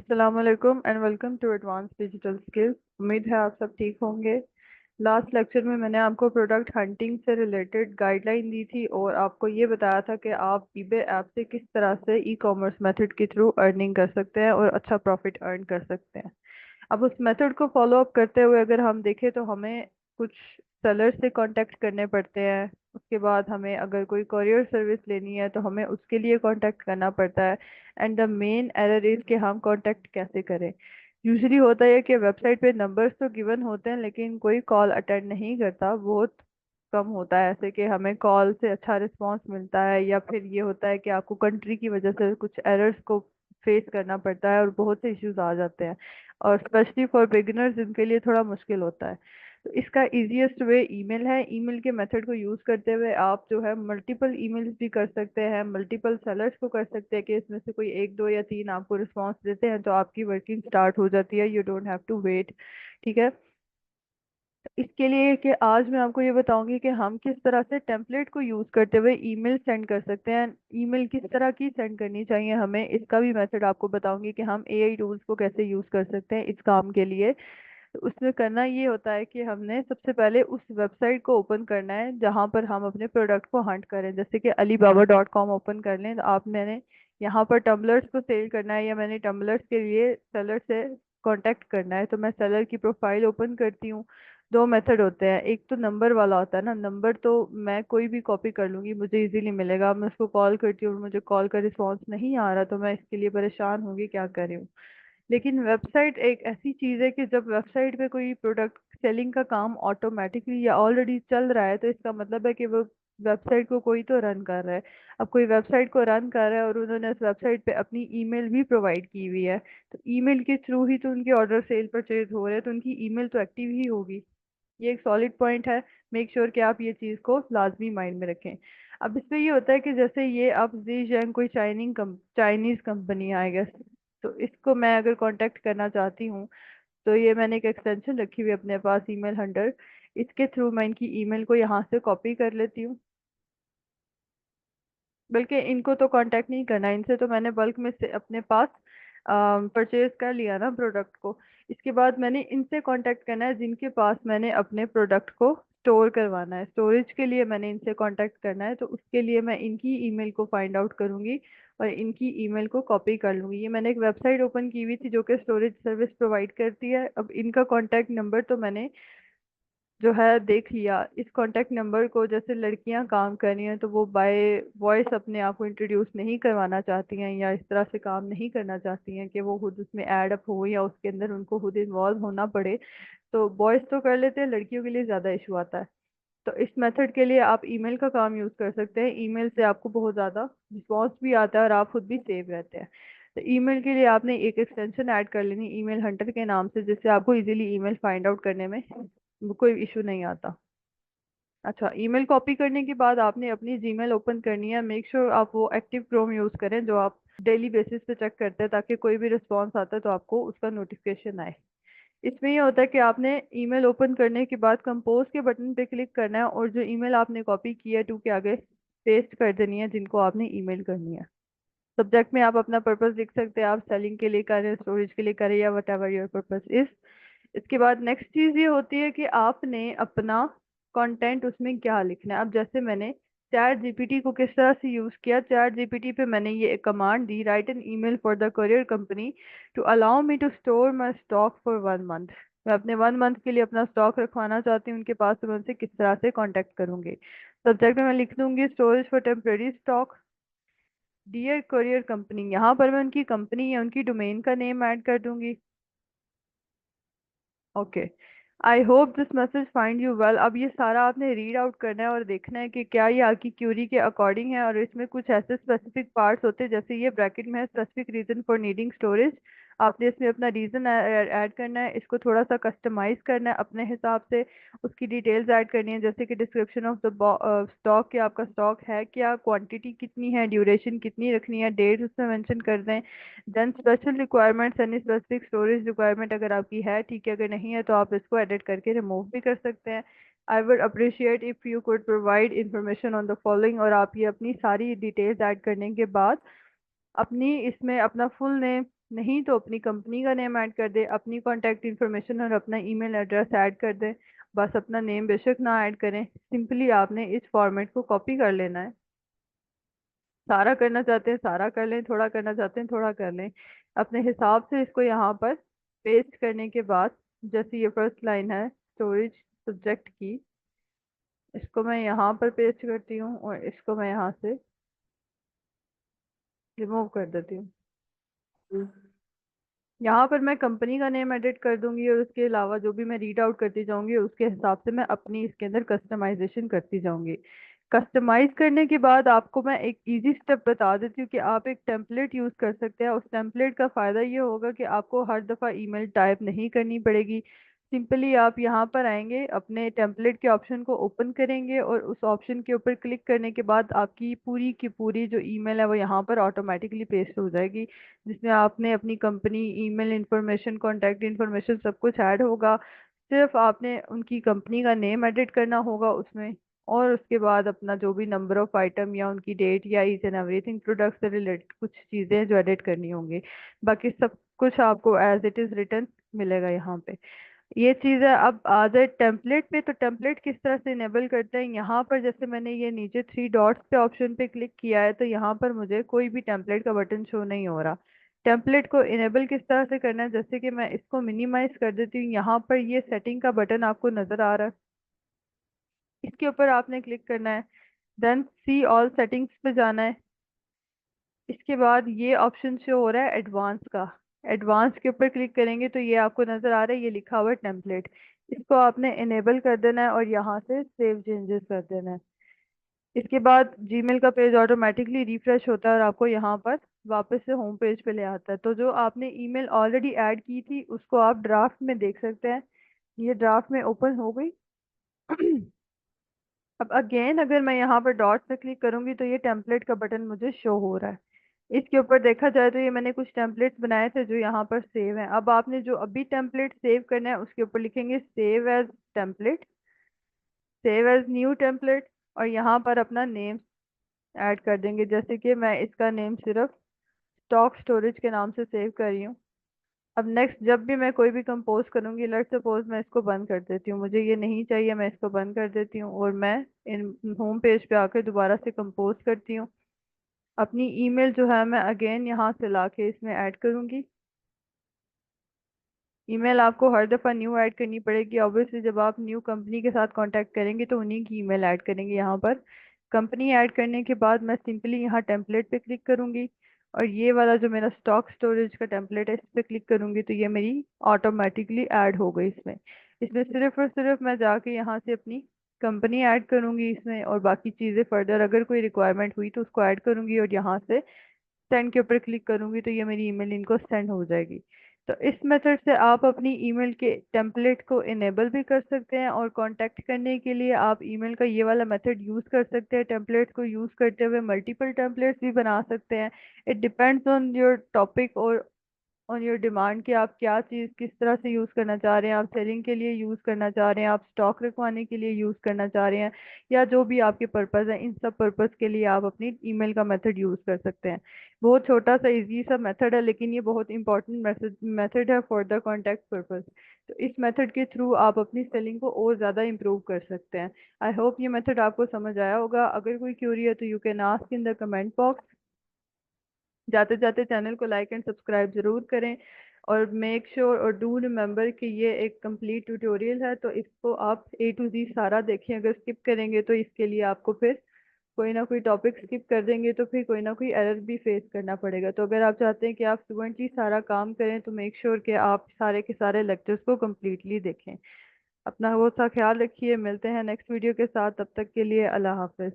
अस्सलाम वालेकुम and welcome to advance digital skills. उम्मीद है आप सब ठीक होंगे। लास्ट लेक्चर में मैंने आपको प्रोडक्ट हंटिंग से रिलेटेड गाइडलाइन दी थी और आपको ये बताया था कि आप ईबे ऐप से किस तरह से ई कॉमर्स मेथड के थ्रू अर्निंग कर सकते हैं और अच्छा प्रॉफिट अर्न कर सकते हैं। अब उस मेथड को फॉलो अप करते हुए अगर हम देखें तो हमें कुछ सेलर से कांटेक्ट करने पड़ते हैं। उसके बाद हमें अगर कोई कोरियर सर्विस लेनी है तो हमें उसके लिए कांटेक्ट करना पड़ता है। And the main error is कि हम कांटेक्ट कैसे करें। यूजुअली होता है कि वेबसाइट पे नंबर्स तो गिवन होते हैं लेकिन कोई कॉल अटेंड नहीं करता। बहुत कम होता है ऐसे कि हमें कॉल से अच्छा रिस्पांस मिलता है, या फिर ये होता है कि आपको कंट्री की वजह से कुछ एरर्स को फेस करना पड़ता है और बहुत से इश्यूज आ जाते हैं। और स्पेशली फॉर बिगिनर्स इनके लिए थोड़ा मुश्किल होता है। तो इसका इजीएस्ट वे ईमेल है। ईमेल के मेथड को यूज करते हुए आप जो है मल्टीपल ईमेल्स भी कर सकते हैं, मल्टीपल सेलर्स को कर सकते हैं कि इसमें से कोई एक दो या तीन आपको रिस्पांस देते हैं तो आपकी वर्किंग स्टार्ट हो जाती है। You don't have to wait. ठीक है। इसके लिए कि आज मैं आपको ये बताऊंगी कि हम किस तरह से टेम्पलेट को यूज करते हुए ईमेल सेंड कर सकते हैं। ईमेल किस तरह की सेंड करनी चाहिए हमें, इसका भी मेथड आपको बताऊंगी कि हम एआई टूल्स को कैसे यूज कर सकते हैं इस काम के लिए। तो उसमें करना ये होता है कि हमने सबसे पहले उस वेबसाइट को ओपन करना है जहां पर हम अपने प्रोडक्ट को हंट करें। जैसे कि alibaba.com ओपन कर लें तो आप मैंने यहाँ पर टम्बलर्स को सेल करना है या मैंने टम्बलर्स के लिए सेलर से कांटेक्ट करना है तो मैं सेलर की प्रोफाइल ओपन करती हूँ। दो मेथड होते हैं, एक तो नंबर वाला होता है ना। नंबर तो मैं कोई भी कॉपी कर लूंगी, मुझे इजीली मिलेगा। मैं उसको कॉल करती हूँ और मुझे कॉल का रिस्पॉन्स नहीं आ रहा तो मैं इसके लिए परेशान होंगी क्या करूँ। लेकिन वेबसाइट एक ऐसी चीज है कि जब वेबसाइट पे कोई प्रोडक्ट सेलिंग का काम ऑटोमेटिकली या ऑलरेडी चल रहा है तो इसका मतलब है कि वो वेबसाइट को कोई तो रन कर रहा है। अब कोई वेबसाइट को रन कर रहा है और उन्होंने उस वेबसाइट पे अपनी ईमेल भी प्रोवाइड की हुई है, तो ईमेल के थ्रू ही तो उनके ऑर्डर सेल परचेज हो रहे हैं, तो उनकी ईमेल तो एक्टिव ही होगी। ये एक सॉलिड पॉइंट है। मेक श्योर कि आप ये चीज़ को लाजमी माइंड में रखें। अब इसमें ये होता है कि जैसे ये आप जीशैंग कोई चाइनीज कंपनी आई गेस, तो इसको मैं अगर कांटेक्ट करना चाहती हूँ तो ये मैंने एक एक्सटेंशन रखी हुई है अपने पास, ईमेल हंटर। इसके थ्रू मैं इनकी ईमेल को यहाँ से कॉपी कर लेती हूँ। बल्कि इनको तो कांटेक्ट नहीं करना, इनसे तो मैंने बल्क में से अपने पास परचेज कर लिया ना प्रोडक्ट को। इसके बाद मैंने इनसे कांटेक्ट करना है जिनके पास मैंने अपने प्रोडक्ट को स्टोर करवाना है। स्टोरेज के लिए मैंने इनसे कांटेक्ट करना है तो उसके लिए मैं इनकी ईमेल को फाइंड आउट करूंगी और इनकी ईमेल को कॉपी कर लूंगी। ये मैंने एक वेबसाइट ओपन की हुई थी जो कि स्टोरेज सर्विस प्रोवाइड करती है। अब इनका कांटेक्ट नंबर तो मैंने जो है देख लिया। इस कांटेक्ट नंबर को, जैसे लड़कियां काम कर रही हैं तो वो बाय वॉइस अपने आप को इंट्रोड्यूस नहीं करवाना चाहती हैं या इस तरह से काम नहीं करना चाहती हैं कि वो खुद उसमें ऐड अप हो या उसके अंदर उनको खुद इन्वॉल्व होना पड़े, तो वॉइस तो कर लेते हैं। लड़कियों के लिए ज़्यादा इशू आता है। तो इस मेथड के लिए आप ईमेल का काम यूज़ कर सकते हैं। ईमेल से आपको बहुत ज़्यादा रिस्पॉन्स भी आता है और आप खुद भी सेव रहते हैं। तो ईमेल के लिए आपने एक एक्सटेंशन ऐड कर लेनी ईमेल हंटर के नाम से, जिससे आपको इजीली ईमेल फाइंड आउट करने में कोई इशू नहीं आता। अच्छा, ईमेल कॉपी करने के बाद आपने अपनी जीमेल ओपन करनी है। मेक श्योर आप वो एक्टिव क्रोम यूज़ करें जो आप डेली बेसिस पे चेक करते हैं, ताकि कोई भी रिस्पॉन्स आता है तो आपको उसका नोटिफिकेशन आए। इसमें ये होता है कि आपने ईमेल ओपन करने के बाद कंपोज के बटन पे क्लिक करना है और जो ईमेल आपने कॉपी की है टू के आगे पेस्ट कर देनी है जिनको आपने ईमेल करनी है। सब्जेक्ट में आप अपना पर्पस लिख सकते हैं, आप सेलिंग के लिए कर रहे हैं, स्टोरेज के लिए कर रहे हैं, या what ever your purpose is. इसके बाद नेक्स्ट चीज ये होती है कि आपने अपना कंटेंट उसमें क्या लिखना है। अब जैसे मैंने चैट जीपीटी को किस तरह से यूज किया, चैट जीपीटी पे मैंने ये कमांड दी, write an email for the courier company to allow me to store my stock for 1 month. मैं अपने 1 मंथ के लिए अपना स्टॉक रखवाना चाहती हूँ उनके पास, तो मैं उनसे किस तरह से कांटेक्ट करूंगी। सब्जेक्ट में मैं लिख दूंगी storage for temporary stock, dear courier company. यहाँ पर मैं उनकी कंपनी या उनकी डोमेन का नेम ऐड कर दूंगी। Okay, I hope this message find you well. अब ये सारा आपने रीड आउट करना है और देखना है कि क्या ये आपकी क्यूरी के अकॉर्डिंग है। और इसमें कुछ ऐसे स्पेसिफिक पार्ट्स होते हैं, जैसे ये ब्रैकेट में है specific reason for needing storage. आपने इसमें अपना रीजन ऐड करना है, इसको थोड़ा सा कस्टमाइज करना है अपने हिसाब से। उसकी डिटेल्स ऐड करनी है, जैसे कि डिस्क्रिप्शन ऑफ द स्टॉक, कि आपका स्टॉक है क्या, क्वांटिटी कितनी है, ड्यूरेशन कितनी रखनी है, डेट उसमें मेंशन कर दें। देन स्पेशल रिक्वायरमेंट्स यानी स्पेसिफिक स्टोरेज रिक्वायरमेंट अगर आपकी है, ठीक है। अगर नहीं है तो आप इसको एडिट करके रिमूव भी कर सकते हैं। I would appreciate if you could provide information on the following. और आप ये अपनी सारी डिटेल्स ऐड करने के बाद अपनी इसमें अपना फुल नेम, नहीं तो अपनी कंपनी का नेम ऐड कर दे, अपनी कॉन्टैक्ट इन्फॉर्मेशन और अपना ईमेल एड्रेस ऐड कर दे। बस अपना नेम बेशक ना ऐड करें, सिंपली आपने इस फॉर्मेट को कॉपी कर लेना है। सारा करना चाहते हैं सारा कर लें, थोड़ा करना चाहते हैं थोड़ा कर लें, अपने हिसाब से इसको यहाँ पर पेस्ट करने के बाद, जैसे ये फर्स्ट लाइन है स्टोरेज सब्जेक्ट की, इसको मैं यहाँ पर पेस्ट करती हूँ और इसको मैं यहाँ से रिमूव कर देती हूँ। यहाँ पर मैं कंपनी का नेम एडिट कर दूंगी और उसके अलावा जो भी मैं रीड आउट करती जाऊंगी उसके हिसाब से मैं अपनी इसके अंदर कस्टमाइजेशन करती जाऊंगी। कस्टमाइज करने के बाद आपको मैं एक इजी स्टेप बता देती हूँ कि आप एक टेम्पलेट यूज़ कर सकते हैं। उस टेम्पलेट का फ़ायदा ये होगा कि आपको हर दफ़ा ईमेल टाइप नहीं करनी पड़ेगी। सिंपली आप यहाँ पर आएंगे, अपने टेम्पलेट के ऑप्शन को ओपन करेंगे और उस ऑप्शन के ऊपर क्लिक करने के बाद आपकी पूरी की पूरी जो ईमेल है वो यहाँ पर ऑटोमेटिकली पेस्ट हो जाएगी, जिसमें आपने अपनी company email information contact information सब कुछ ऐड होगा। सिर्फ आपने उनकी कंपनी का नेम एडिट करना होगा उसमें, और उसके बाद अपना जो भी नंबर ऑफ आइटम या उनकी डेट या ईच एंड एवरीथिंग प्रोडक्ट से रिलेटेड कुछ चीज़ें जो एडिट करनी होंगी। बाकी सब कुछ आपको एज इट इज़ रिटर्न मिलेगा यहाँ पे। ये चीज़ है। अब आ जाए टेम्पलेट पे, तो टेम्पलेट किस तरह से इनेबल करते हैं, यहाँ पर जैसे मैंने ये नीचे थ्री डॉट्स पे ऑप्शन पे क्लिक किया है तो यहाँ पर मुझे कोई भी टेम्पलेट का बटन शो नहीं हो रहा। टेम्पलेट को इनेबल किस तरह से करना है, जैसे कि मैं इसको मिनिमाइज कर देती हूँ, यहाँ पर ये सेटिंग का बटन आपको नजर आ रहा है, इसके ऊपर आपने क्लिक करना है। देन सी ऑल सेटिंग्स पे जाना है। इसके बाद ये ऑप्शन शो हो रहा है एडवांस का, एडवांस के ऊपर क्लिक करेंगे तो ये आपको नजर आ रहा है, ये लिखा हुआ है टेम्पलेट। इसको आपने इनेबल कर देना है और यहाँ से सेव चेंजेस कर देना है। इसके बाद जीमेल का पेज ऑटोमेटिकली रिफ्रेश होता है और आपको यहाँ पर वापस से होम पेज पे ले आता है। तो जो आपने ईमेल ऑलरेडी ऐड की थी उसको आप ड्राफ्ट में देख सकते हैं, ये ड्राफ्ट में ओपन हो गई। अब अगेन अगर मैं यहाँ पर डॉट पे क्लिक करूंगी तो ये टेम्पलेट का बटन मुझे शो हो रहा है। इसके ऊपर देखा जाए तो ये मैंने कुछ टेम्पलेट्स बनाए थे जो यहाँ पर सेव हैं। अब आपने जो अभी टेम्पलेट सेव करना है उसके ऊपर लिखेंगे save as template, save as new template, और यहाँ पर अपना नेम ऐड कर देंगे। जैसे कि मैं इसका नेम सिर्फ स्टॉक स्टोरेज के नाम से सेव कर रही हूँ। अब नेक्स्ट जब भी मैं कोई भी कंपोज करूंगी, लेट्स सपोज मैं इसको बंद कर देती हूँ, मुझे ये नहीं चाहिए, मैं इसको बंद कर देती हूँ और मैं इन होम पेज पे आकर दोबारा से कंपोज करती हूँ। अपनी ईमेल जो है मैं अगेन यहाँ से लाके इसमें ऐड करूंगी। ईमेल आपको हर दफ़ा न्यू ऐड करनी पड़ेगी ऑब्वियसली, जब आप न्यू कंपनी के साथ कांटेक्ट करेंगे तो उन्हीं की ईमेल ऐड करेंगे यहाँ पर। कंपनी ऐड करने के बाद मैं सिंपली यहाँ टेम्पलेट पे क्लिक करूँगी और ये वाला जो मेरा स्टॉक स्टोरेज का टेम्पलेट है इस पर क्लिक करूँगी तो ये मेरी ऑटोमेटिकली ऐड हो गई इसमें। इसमें सिर्फ और सिर्फ मैं जाके यहाँ से अपनी कंपनी ऐड करूँगी इसमें, और बाकी चीज़ें फर्दर अगर कोई रिक्वायरमेंट हुई तो उसको ऐड करूँगी और यहाँ से सेंड के ऊपर क्लिक करूंगी तो ये मेरी ईमेल इनको सेंड हो जाएगी। तो इस मेथड से आप अपनी ईमेल के टेम्पलेट को इनेबल भी कर सकते हैं, और कांटेक्ट करने के लिए आप ईमेल का ये वाला मेथड यूज़ कर सकते हैं। टेम्पलेट्स को यूज़ करते हुए मल्टीपल टेम्पलेट्स भी बना सकते हैं। It depends on your topic और ऑन योर डिमांड कि आप क्या चीज़ किस तरह से यूज़ करना चाह रहे हैं। आप सेलिंग के लिए यूज़ करना चाह रहे हैं, आप स्टॉक रखवाने के लिए यूज़ करना चाह रहे हैं, या जो भी आपके पर्पज़ है, इन सब पर्पज़ के लिए आप अपनी ईमेल का मेथड यूज़ कर सकते हैं। बहुत छोटा सा इजी सा मेथड है लेकिन ये बहुत इंपॉर्टेंट मेथड है फॉर द कॉन्टैक्ट पर्पज़। तो इस मेथड के थ्रू आप अपनी सेलिंग को और ज़्यादा इम्प्रूव कर सकते हैं। आई होप ये मेथड आपको समझ आया होगा। अगर कोई क्यूरी है तो you can ask in the comment box. जाते जाते चैनल को लाइक एंड सब्सक्राइब जरूर करें, और मेक श्योर और डू रिमेम्बर कि ये एक कंप्लीट ट्यूटोरियल है तो इसको आप ए टू जी सारा देखें। अगर स्किप करेंगे तो इसके लिए आपको फिर कोई ना कोई टॉपिक स्किप कर देंगे तो फिर कोई ना कोई एरर भी फेस करना पड़ेगा। तो अगर आप चाहते हैं कि आप फ्लुएंटली सारा काम करें तो मेक श्योर कि आप सारे के सारे लेक्चर्स को कम्प्लीटली देखें। अपना बहुत सा ख्याल रखिए, मिलते हैं नेक्स्ट वीडियो के साथ, तब तक के लिए अल्लाह हाफिज।